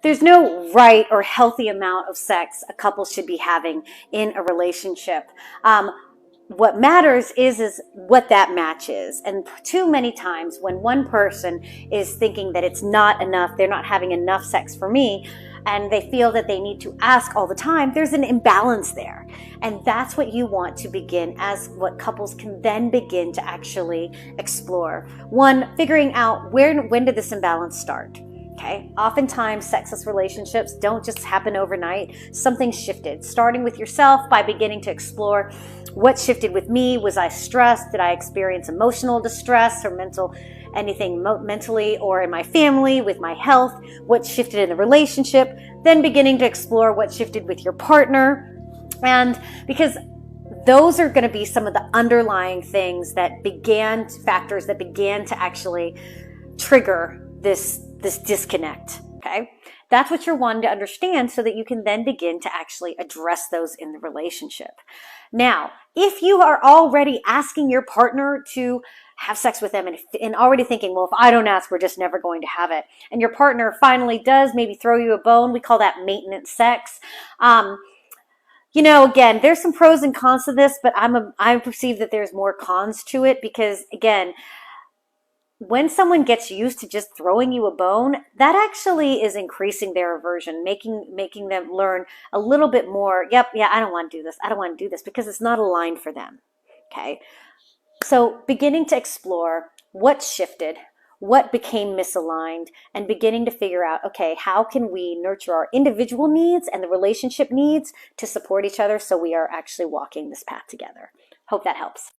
there's no right or healthy amount of sex a couple should be having in a relationship. What matters is what that match is. And too many times when one person is thinking that it's not enough, they're not having enough sex for me, and they feel that they need to ask all the time, there's an imbalance there. And that's what you want to begin, as what couples can then begin to actually explore. One, figuring out when did this imbalance start? Okay. Oftentimes, sexless relationships don't just happen overnight. Something shifted, starting with yourself by beginning to explore what shifted with me. Was I stressed? Did I experience emotional distress or anything mentally or in my family, with my health? What shifted in the relationship? Then beginning to explore what shifted with your partner. And because those are going to be some of the underlying things that factors that began to actually trigger this disconnect. Okay. That's what you're wanting to understand, so that you can then begin to actually address those in the relationship. Now, if you are already asking your partner to have sex with them and already thinking, well, if I don't ask, we're just never going to have it, and your partner finally does maybe throw you a bone, we call that maintenance sex. Again, there's some pros and cons to this, but I perceive that there's more cons to it, because again, when someone gets used to just throwing you a bone, that actually is increasing their aversion, making them learn a little bit more. Yep, yeah, I don't want to do this. I don't want to do this, because it's not aligned for them. Okay. So beginning to explore what shifted, what became misaligned, and beginning to figure out, okay, how can we nurture our individual needs and the relationship needs to support each other, so we are actually walking this path together. Hope that helps.